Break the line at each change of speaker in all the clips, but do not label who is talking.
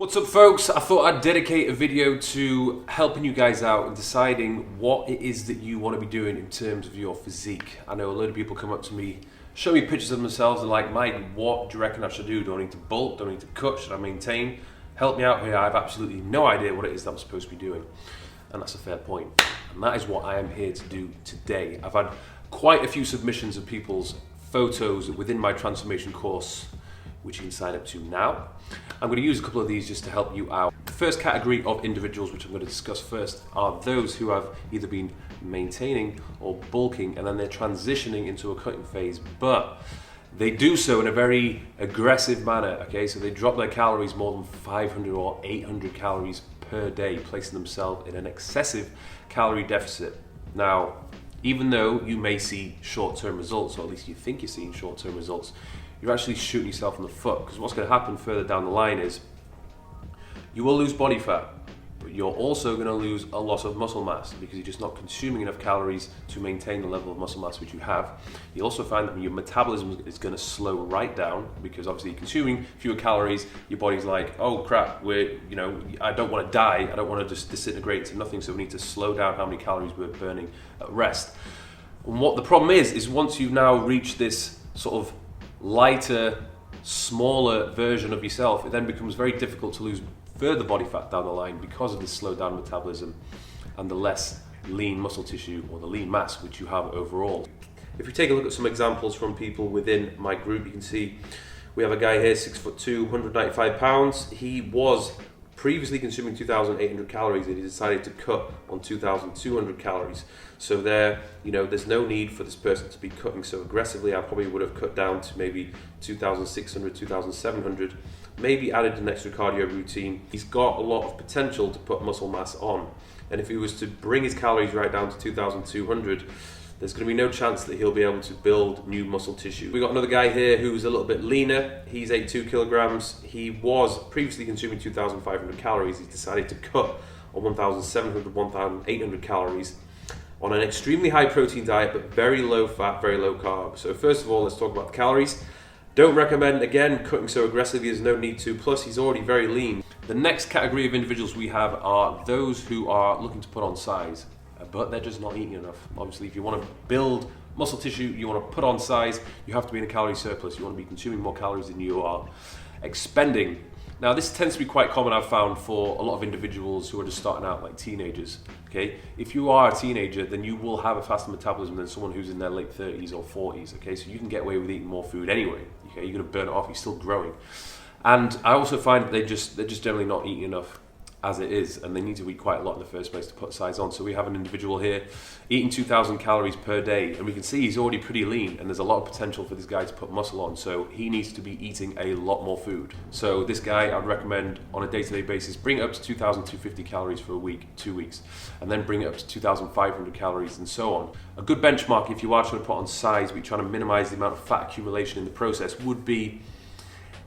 What's up, folks? I thought I'd dedicate a video to helping you guys out and deciding what it is that you want to be doing in terms of your physique. I know a lot of people come up to me, show me pictures of themselves and like, Mike, what do you reckon I should do? Do I need to bulk? Do I need to cut? Should I maintain? Help me out here. I have absolutely no idea what it is that I'm supposed to be doing. And that's a fair point. And that is what I am here to do today. I've had quite a few submissions of people's photos within my transformation course, which you can sign up to now. I'm going to use a couple of these just to help you out. The first category of individuals, which I'm going to discuss first, are those who have either been maintaining or bulking and then they're transitioning into a cutting phase, but they do so in a very aggressive manner, okay? So they drop their calories more than 500 or 800 calories per day, placing themselves in an excessive calorie deficit. Now, even though you may see short-term results, or at least you think you're seeing short-term results, you're actually shooting yourself in the foot, because what's going to happen further down the line is you will lose body fat, but you're also going to lose a lot of muscle mass because you're just not consuming enough calories to maintain the level of muscle mass which you have. You also find that your metabolism is going to slow right down because obviously you're consuming fewer calories. Your body's like, oh crap, I don't want to die. I don't want to just disintegrate into nothing. So we need to slow down how many calories we're burning at rest. And what the problem is once you've now reached this sort of lighter, smaller version of yourself, it then becomes very difficult to lose further body fat down the line because of this slowed down metabolism and the less lean muscle tissue or the lean mass which you have overall. If we take a look at some examples from people within my group, you can see we have a guy here, 6'2", 195 pounds. He was previously consuming 2,800 calories and he decided to cut on 2,200 calories. So there's no need for this person to be cutting so aggressively. I probably would have cut down to maybe 2,600, 2,700, maybe added an extra cardio routine. He's got a lot of potential to put muscle mass on. And if he was to bring his calories right down to 2,200, there's going to be no chance that he'll be able to build new muscle tissue. We got another guy here who's a little bit leaner. He's 82 kilograms. He was previously consuming 2,500 calories. He's decided to cut on 1,700, 1,800 calories on an extremely high protein diet, but very low fat, very low carb. So first of all, let's talk about the calories. Don't recommend, again, cutting so aggressively. There's no need to. Plus, he's already very lean. The next category of individuals we have are those who are looking to put on size, but they're just not eating enough. Obviously, if you want to build muscle tissue, you want to put on size, you have to be in a calorie surplus. You want to be consuming more calories than you are expending. Now, this tends to be quite common, I've found, for a lot of individuals who are just starting out, like teenagers. Okay, if you are a teenager, then you will have a faster metabolism than someone who's in their late 30s or 40s. Okay, so you can get away with eating more food anyway. Okay, you're going to burn it off. You're still growing, and I also find that they're just generally not eating enough as it is, and they need to eat quite a lot in the first place to put size on. So we have an individual here eating 2,000 calories per day, and we can see he's already pretty lean, and there's a lot of potential for this guy to put muscle on, so he needs to be eating a lot more food. So this guy, I'd recommend on a day-to-day basis, bring it up to 2,250 calories for a week, 2 weeks, and then bring it up to 2,500 calories and so on. A good benchmark if you are trying to put on size, but you're trying to minimize the amount of fat accumulation in the process, would be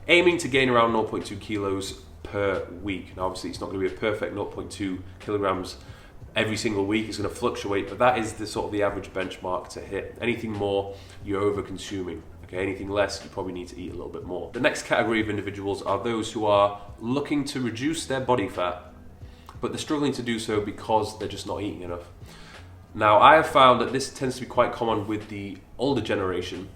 aiming to gain around 0.2 kilos per week. Now obviously it's not going to be a perfect 0.2 kilograms every single week. It's going to fluctuate, but that is the sort of the average benchmark to hit. Anything more, you're over consuming. Okay, anything less, you probably need to eat a little bit more. The next category of individuals are those who are looking to reduce their body fat, but they're struggling to do so because they're just not eating enough. Now I have found that this tends to be quite common with the older generation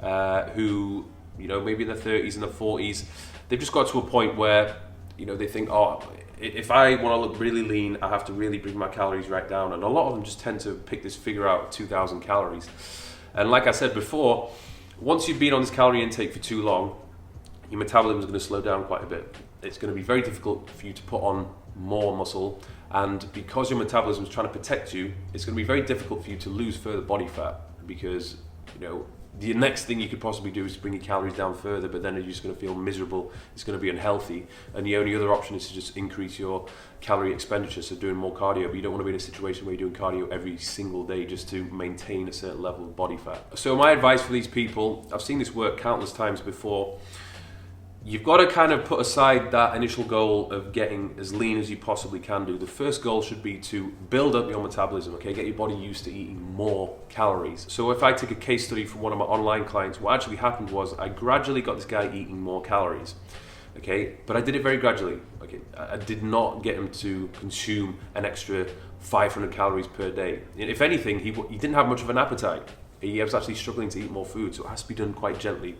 who, maybe in their 30s and their 40s, they've just got to a point where they think, oh, if I want to look really lean, I have to really bring my calories right down. And a lot of them just tend to pick this figure out of 2,000 calories. And like I said before, once you've been on this calorie intake for too long, your metabolism is going to slow down quite a bit. It's going to be very difficult for you to put on more muscle. And because your metabolism is trying to protect you, it's going to be very difficult for you to lose further body fat because, the next thing you could possibly do is to bring your calories down further, but then you're just going to feel miserable. It's going to be unhealthy, and the only other option is to just increase your calorie expenditure, so doing more cardio. But you don't want to be in a situation where you're doing cardio every single day just to maintain a certain level of body fat. So my advice for these people, I've seen this work countless times before. You've got to kind of put aside that initial goal of getting as lean as you possibly can do. The first goal should be to build up your metabolism, okay? Get your body used to eating more calories. So if I take a case study from one of my online clients, what actually happened was I gradually got this guy eating more calories. okay? But I did it very gradually, okay? I did not get him to consume an extra 500 calories per day. If anything, he didn't have much of an appetite. He was actually struggling to eat more food, so it has to be done quite gently.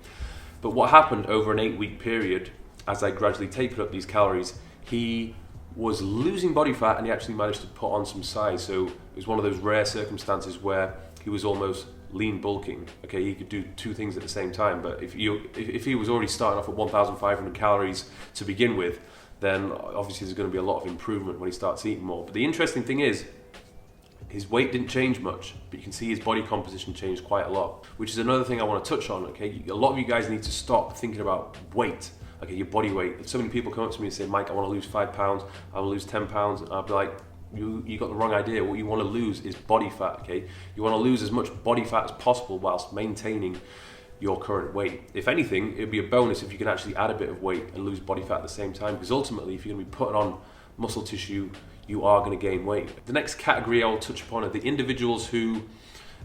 But what happened over an 8-week period, as I gradually tapered up these calories, he was losing body fat and he actually managed to put on some size. So it was one of those rare circumstances where he was almost lean bulking. Okay, he could do two things at the same time. But if he was already starting off at 1,500 calories to begin with, then obviously there's going to be a lot of improvement when he starts eating more. But the interesting thing is, his weight didn't change much, but you can see his body composition changed quite a lot, which is another thing I want to touch on. Okay, a lot of you guys need to stop thinking about weight. Okay, your body weight. If so many people come up to me and say, Mike, I want to lose 5 pounds, I want to lose 10 pounds, and I'll be like, you got the wrong idea. What you want to lose is body fat, okay? You want to lose as much body fat as possible whilst maintaining your current weight. If anything, it'd be a bonus if you can actually add a bit of weight and lose body fat at the same time, because ultimately, if you're going to be putting on muscle tissue, you are going to gain weight. The next category I will touch upon are the individuals who,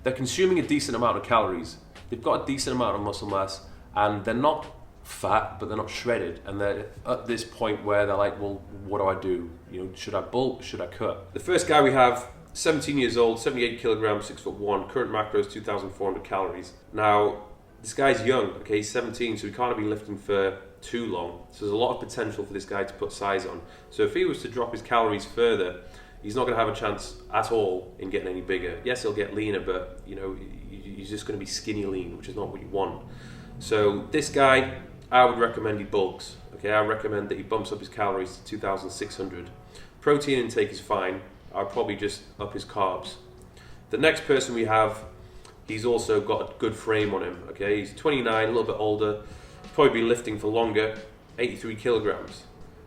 they're consuming a decent amount of calories. They've got a decent amount of muscle mass, and they're not fat, but they're not shredded, and they're at this point where they're like, well, what do I do? You know, should I bulk? Should I cut? The first guy we have, 17 years old, 78 kilograms, 6'1", current macros 2,400 calories. Now, this guy's young, okay, he's 17, so he can't have been lifting for too long. So there's a lot of potential for this guy to put size on. So if he was to drop his calories further, he's not going to have a chance at all in getting any bigger. Yes, he'll get leaner, but you know, he's just going to be skinny lean, which is not what you want. So this guy, I would recommend he bulks. Okay, I recommend that he bumps up his calories to 2,600. Protein intake is fine. I'll probably just up his carbs. The next person we have, he's also got a good frame on him. Okay, he's 29, a little bit older. He's probably been lifting for longer. 83 kilograms.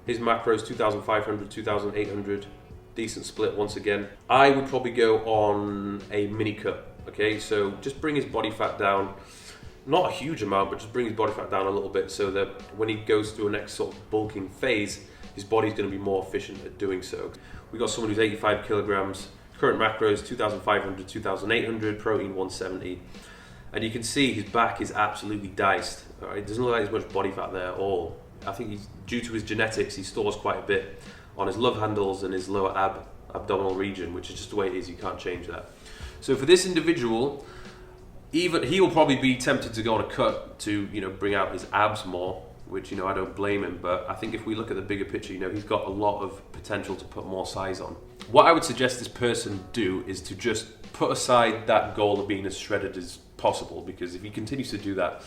His macros 2,500, 2,800. Decent split once again. I would probably go on a mini cut. Okay, so just bring his body fat down. Not a huge amount, but just bring his body fat down a little bit so that when he goes through a next sort of bulking phase, his body's going to be more efficient at doing so. We got someone who's 85 kilograms, current macros 2,500, 2,800, protein 170. And you can see his back is absolutely diced. All right? It doesn't look like there's much body fat there at all. I think he's, due to his genetics, he stores quite a bit on his love handles and his lower abdominal region, which is just the way it is. You can't change that. So for this individual, even he will probably be tempted to go on a cut to, you know, bring out his abs more, which, you know, I don't blame him. But I think if we look at the bigger picture, you know, he's got a lot of potential to put more size on. What I would suggest this person do is to just put aside that goal of being as shredded as possible, because if he continues to do that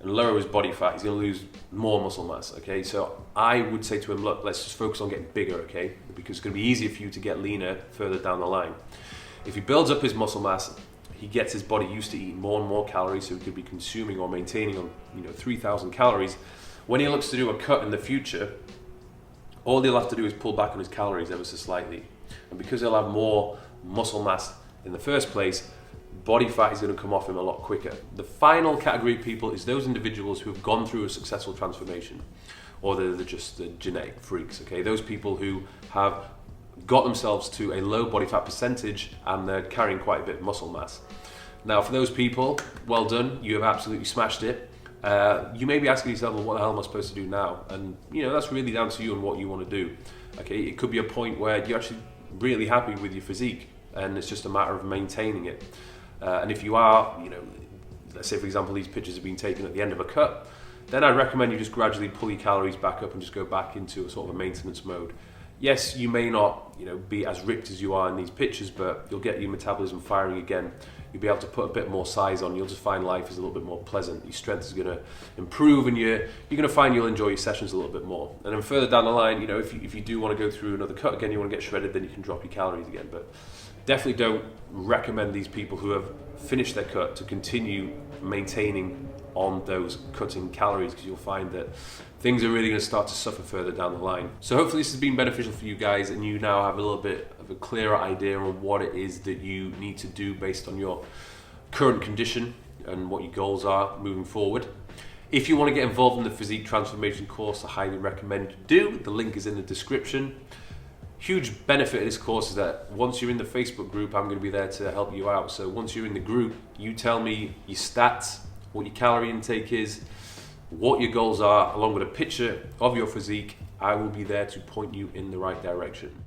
and lower his body fat, he's going to lose more muscle mass. Okay, so I would say to him, look, let's just focus on getting bigger, okay, because it's going to be easier for you to get leaner further down the line. If he builds up his muscle mass, he gets his body used to eating more and more calories, so he could be consuming or maintaining on, you know, 3,000 calories. When he looks to do a cut in the future, all he'll have to do is pull back on his calories ever so slightly. And because he'll have more muscle mass in the first place, body fat is going to come off him a lot quicker. The final category of people is those individuals who have gone through a successful transformation, or they're just the genetic freaks. Okay, those people who have got themselves to a low body fat percentage and they're carrying quite a bit of muscle mass. Now, for those people, well done, you have absolutely smashed it. You may be asking yourself, well, what the hell am I supposed to do now? And you know, that's really down to you and what you want to do. Okay, it could be a point where you're actually really happy with your physique and it's just a matter of maintaining it. And if you are, you know, let's say for example these pictures have been taken at the end of a cut, then I recommend you just gradually pull your calories back up and just go back into a sort of a maintenance mode. Yes, you may not, you know, be as ripped as you are in these pictures, but you'll get your metabolism firing again. You'll be able to put a bit more size on. You'll just find life is a little bit more pleasant. Your strength is going to improve, and you're going to find you'll enjoy your sessions a little bit more. And then further down the line, you know, if you do want to go through another cut again, you want to get shredded, then you can drop your calories again. But definitely don't recommend these people who have finished their cut to continue maintaining on those cutting calories, because you'll find that things are really going to start to suffer further down the line. So hopefully this has been beneficial for you guys, and you now have a little bit of a clearer idea on what it is that you need to do based on your current condition and what your goals are moving forward. If you want to get involved in the physique transformation course, I highly recommend you do. The link is in the description. Huge benefit of this course is that once you're in the Facebook group, I'm going to be there to help you out. So once you're in the group, you tell me your stats, what your calorie intake is, what your goals are, along with a picture of your physique, I will be there to point you in the right direction.